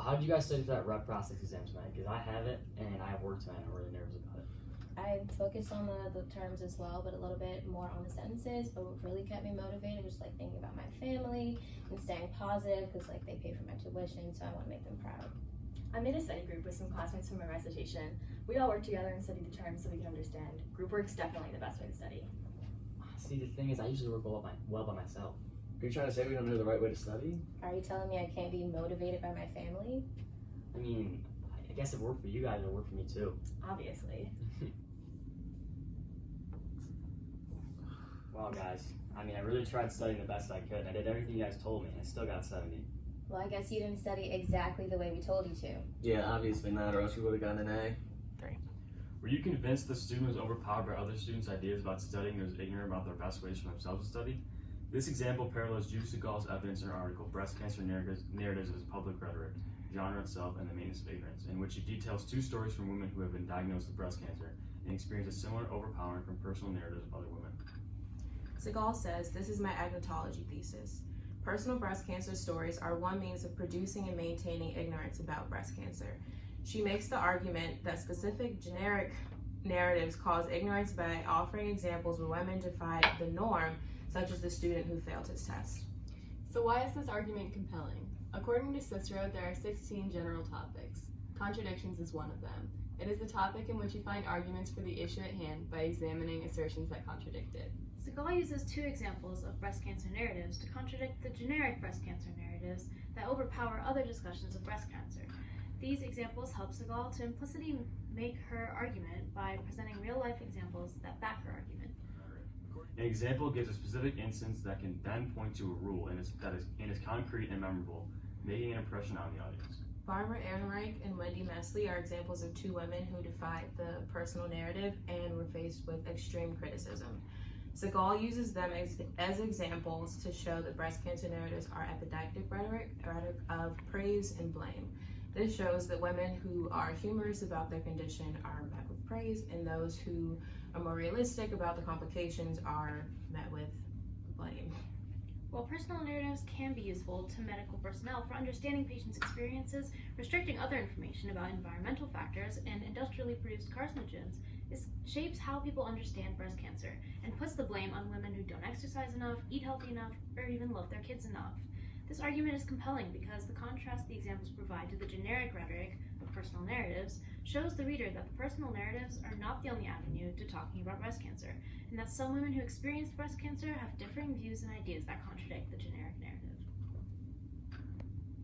How did you guys study for that rep process exam tonight? Because I have it, and I have work tonight, and I'm really nervous about it. I focused on the terms as well, but a little bit more on the sentences. But what really kept me motivated was like thinking about my family and staying positive, because like they pay for my tuition, so I want to make them proud. I made a study group with some classmates from my recitation. We all worked together and studied the terms so we could understand. Group work's definitely the best way to study. See, the thing is, I usually work well by myself. Are you trying to say we don't know the right way to study? Are you telling me I can't be motivated by my family? I mean, I guess if it worked for you guys, it'll work for me too. Obviously. Well, guys, I mean, I really tried studying the best I could, and I did everything you guys told me, and I still got 70. Well, I guess you didn't study exactly the way we told you to. Yeah, obviously not, or else you would have gotten an A. Were you convinced the student was overpowered by other students' ideas about studying and was ignorant about their best ways for themselves to study? This example parallels Jude Segal's evidence in her article, Breast Cancer Narratives as Public Rhetoric, Genre Itself, and the Maintenance of Ignorance, in which she details 2 stories from women who have been diagnosed with breast cancer and experience a similar overpowering from personal narratives of other women. Segal says, "This is my agnotology thesis. Personal breast cancer stories are one means of producing and maintaining ignorance about breast cancer. She makes the argument that specific generic narratives cause ignorance by offering examples where women defied the norm, such as the student who failed his test." So why is this argument compelling? According to Cicero, there are 16 general topics. Contradictions is one of them. It is the topic in which you find arguments for the issue at hand by examining assertions that contradict it. Segal uses 2 examples of breast cancer narratives to contradict the generic breast cancer narratives that overpower other discussions of breast cancer. These examples help Segal to implicitly make her argument by presenting real-life examples that back her argument. An example gives a specific instance that can then point to a rule and is concrete and memorable, making an impression on the audience. Barbara Ehrenreich and Wendy Messley are examples of 2 women who defied the personal narrative and were faced with extreme criticism. Segal uses them as examples to show that breast cancer narratives are epidactic rhetoric of praise and blame. This shows that women who are humorous about their condition are met with praise, and those who are more realistic about the complications are met with blame. While personal narratives can be useful to medical personnel for understanding patients' experiences, restricting other information about environmental factors and industrially produced carcinogens shapes how people understand breast cancer and puts the blame on women who don't exercise enough, eat healthy enough, or even love their kids enough. This argument is compelling because the contrast the examples provide to the generic rhetoric of personal narratives shows the reader that the personal narratives are not the only avenue to talking about breast cancer, and that some women who experience breast cancer have differing views and ideas that contradict the generic narrative.